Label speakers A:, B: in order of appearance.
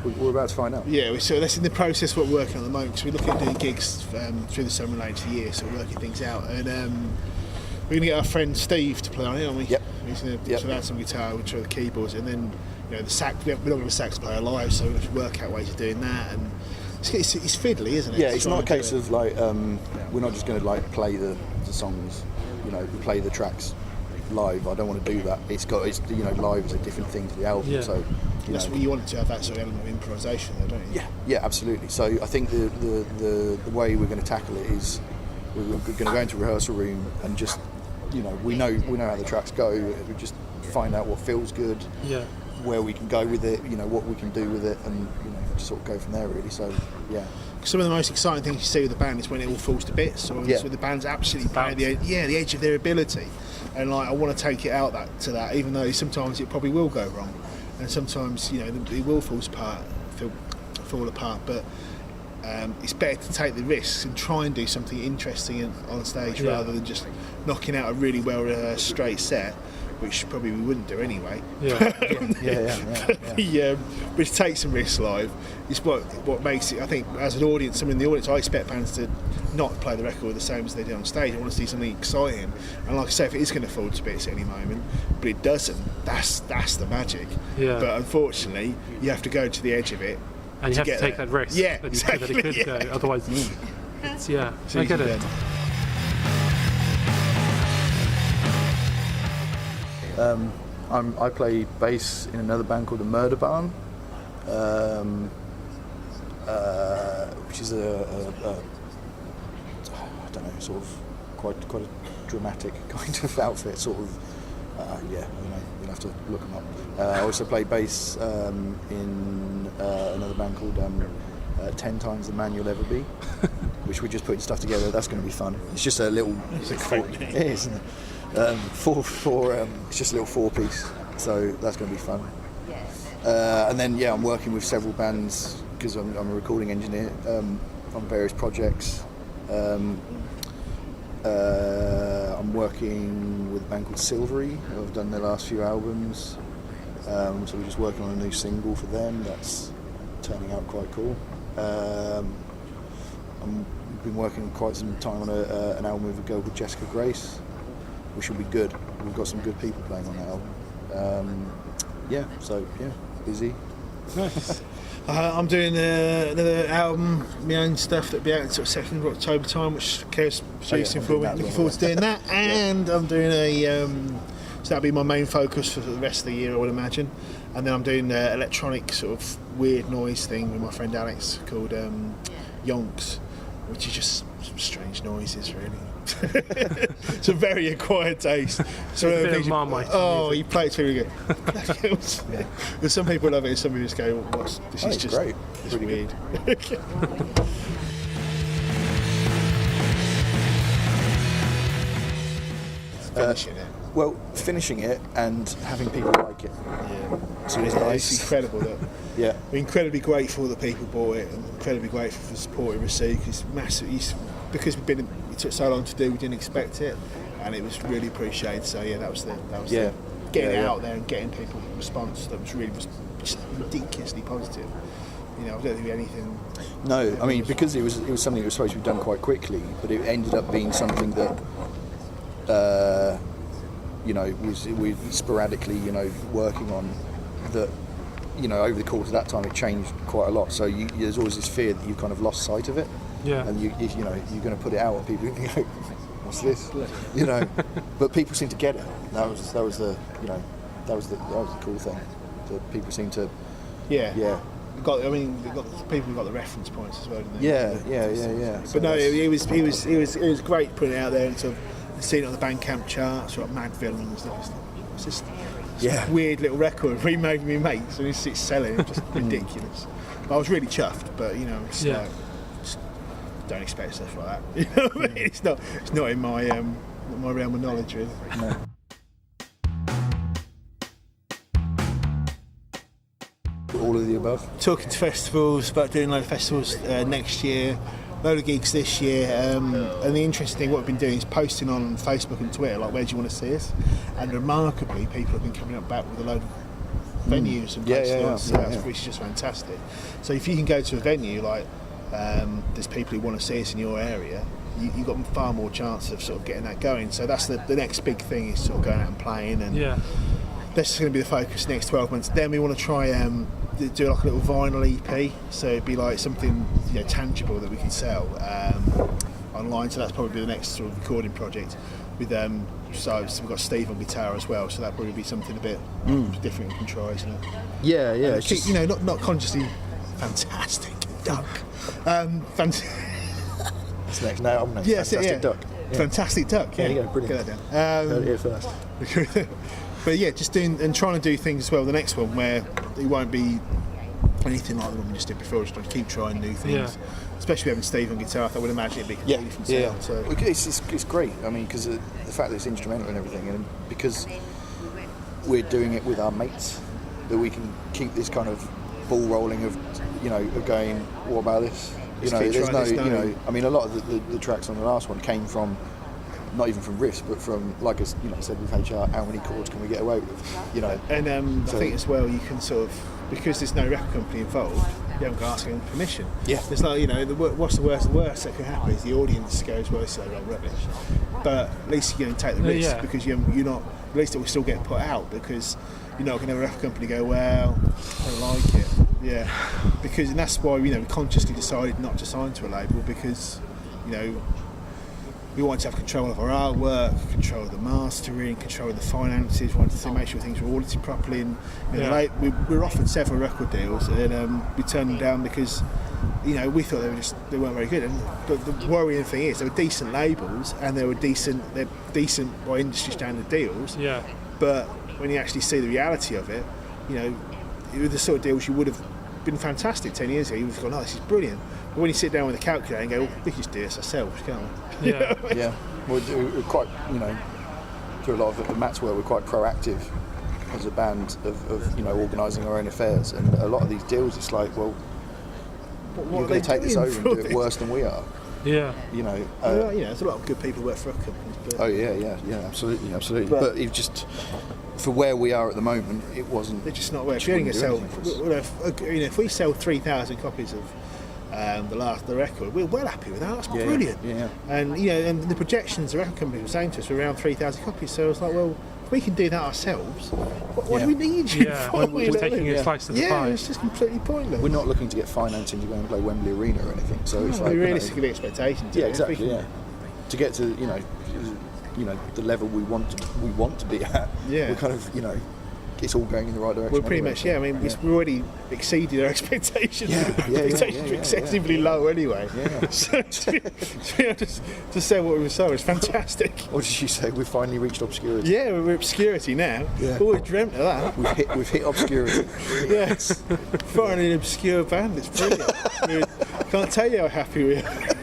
A: We're about to find out.
B: Yeah, so that's in the process what we're working on at the moment, because we're looking at doing gigs through the summer and later the year, so we're working things out. And we're going to get our friend Steve to play on it, aren't we?
A: Yep.
B: He's going to add some guitar, which are the keyboards, and then the sax. We're not going to have a sax player live, so we have to work out ways of doing that. And it's fiddly, isn't it?
A: Yeah, it's not a case of like we're not just going to like play the songs, play the tracks live. I don't want to do that. It's live is a different thing to the album.
C: Yeah.
A: So
B: that's what you wanted to have, that sort of element of improvisation, though, don't you?
A: Yeah, absolutely. So I think the way we're going to tackle it is we're going to go into a rehearsal room and just we know how the tracks go. We just find out what feels good.
C: Yeah.
A: Where we can go with it, what we can do with it, and just sort of go from there really. So yeah.
B: Some of the most exciting things you see with the band is when it all falls to bits, or when the band's absolutely at the edge of their ability, and like I want to take it out to that, even though sometimes it probably will go wrong, and sometimes it will fall apart. But it's better to take the risks and try and do something interesting on stage rather than just knocking out a really well rehearsed straight set, which probably we wouldn't do anyway. Which takes some risks live. It's what makes it, I think, as an audience, someone in the audience, I expect bands to not play the record the same as they do on stage. I want to see something exciting. And like I say, if it is going to fall to bits at any moment, but it doesn't, that's the magic. Yeah. But unfortunately, you have to go to the edge of it.
C: And you have to take that risk.
B: Yeah,
C: that exactly. That it could go. Otherwise, it's I get it.
A: I play bass in another band called the Murder Barn, which is I don't know, sort of quite a dramatic kind of outfit, sort of. I don't know. You'll have to look them up. I also play bass in another band called 10 Times the Man You'll Ever Be, which we're just putting stuff together. That's going to be fun. It's just a little.
B: It's a great name.
A: It is, isn't it? It's just a little 4-piece, so that's going to be fun. And then I'm working with several bands because I'm a recording engineer on various projects. I'm working with a band called Silvery. I've done their last few albums, so we're just working on a new single for them. That's turning out quite cool. I've been working quite some time on an album with a girl called Jessica Grace, which will be good. We've got some good people playing on that album. Busy.
B: Nice. I'm doing another album, my own stuff that'll be out in sort of 2nd of October time, which Ker's producing for me. Looking forward to doing that. And I'm doing so that'll be my main focus for the rest of the year, I would imagine. And then I'm doing an electronic sort of weird noise thing with my friend Alex called Yonks, which is just some strange noises, really. It's a very acquired taste. So
C: a bit of Marmite.
B: Oh, you play it really good. There's some people love it, and some people just go, "This is just
A: great.
B: It's really weird." Finishing it.
A: Well, finishing it and having people like it.
B: Yeah.
A: So it's nice.
B: It's incredible that.
A: Yeah.
B: We're incredibly grateful that people bought it, and incredibly grateful for the support we received. It's massive. Because it took so long to do, we didn't expect it, and it was really appreciated. So that was the getting it out there and getting people response that was really just ridiculously positive. I don't think anything.
A: No, I mean because it was something that was supposed to be done quite quickly, but it ended up being something that we sporadically working on that. Over the course of that time, it changed quite a lot. So there's always this fear that you kind of lost sight of it.
C: Yeah.
A: And you're going to put it out, and people go, "What's this?" But people seem to get it. That was the cool thing. That people seem to.
B: Yeah. People got the reference points as well, didn't they?
A: Yeah.
B: But no, it was great putting it out there and sort of seeing it on the Bandcamp charts, sort of Mad Villain and stuff. It's just a weird little record we made with my mates, and it's selling. It's just ridiculous. I was really chuffed, but it's like, just don't expect stuff like that. You know what I mean? It's not in my realm of knowledge, really.
A: No. All of the above.
B: Talking to festivals, about doing a load of festivals next year, load of gigs this year, and the interesting thing, what we've been doing is posting on Facebook and Twitter, like, where do you want to see us? And remarkably, people have been coming up back with a load of venues and places,
A: yeah.
B: which is just fantastic. So if you can go to a venue like there's people who want to see us in your area, you've got far more chance of sort of getting that going. So that's the next big thing, is sort of going out and playing, and that's going to be the focus next 12 months. Then we want to try do like a little vinyl EP, so it'd be like something tangible that we can sell online. So that's probably the next sort of recording project with so we've got Steve on guitar as well, so that'd probably be something a bit different and try, isn't it?
A: Yeah,
B: it's just, not consciously fantastic duck.
A: That's the next album name. Fantastic Duck. Yeah.
B: Fantastic Duck. Yeah,
A: there you go, brilliant.
B: Get that down.
A: Heard it here first.
B: But yeah, just doing and trying to do things as well. The next one where it won't be anything like the one we just did before. Just trying to keep trying new things. Yeah. Especially having Steve on guitar, I would imagine it'd be completely different sound. So.
A: It's great. I mean, because the fact that it's instrumental and everything, and because we're doing it with our mates, that we can keep this kind of ball rolling of going, what about this? There's no. I mean, a lot of the tracks on the last one came from. Not even from riffs, but from, like I said with HR, how many chords can we get away with?
B: And I think as well, you can sort of, because there's no record company involved, you haven't got to ask them permission.
A: Yeah.
B: It's like, what's the worst that can happen is the audience goes, well, it's so rubbish. But at least you take the risk, because you're not, at least it will still get put out, because you're not going to have a record company go, well, I don't like it. Yeah. And that's why, we consciously decided not to sign to a label, because, we wanted to have control of our artwork, control of the mastering, control of the finances. We wanted to make sure things were audited properly. And we were offered several record deals, and we turned them down because, we thought they weren't very good. And the worrying thing is, they were decent labels, and they're decent by industry standard deals.
C: Yeah.
B: But when you actually see the reality of it, it was the sort of deals you would have been fantastic 10 years ago. You would have gone, oh, this is brilliant. But when you sit down with a calculator and go, well, we can just do this ourselves, can't we?
C: Yeah.
A: Yeah. We're quite, through a lot of Matt's work, we're quite proactive as a band of organising our own affairs. And a lot of these deals, it's like, well, you're going to take this over and do it worse than we are.
C: Yeah.
B: There's a lot of good people who work for companies. But
A: oh, yeah, absolutely. But it just... For where we are at the moment, it wasn't.
B: They're just not where. If you're going to sell, if we sell 3,000 copies of the record, we're well happy with that. That's brilliant.
A: Yeah.
B: And and the projections the record company was saying to us were around 3,000 copies. So I was like, well, if we can do that ourselves, what do we need you for?
C: We're taking a slice of the pie.
B: Yeah, it's just completely pointless.
A: We're not looking to get financing to go and play Wembley Arena or anything. So it's like
B: realistically expectations.
A: Yeah, exactly. Yeah. To get to the level we want to be at. Yeah. We're kind of it's all going in the right direction.
B: We're pretty much, I mean, we've already exceeded our expectations. Expectations were excessively low anyway.
A: Yeah.
B: So to say what we were saying was fantastic.
A: What did you say? We've finally reached obscurity.
B: Yeah, we're obscurity now.
A: Yeah.
B: Always dreamt of that.
A: We've hit obscurity.
B: Yes. Finally an obscure band. It's brilliant. Can't tell you how happy we are.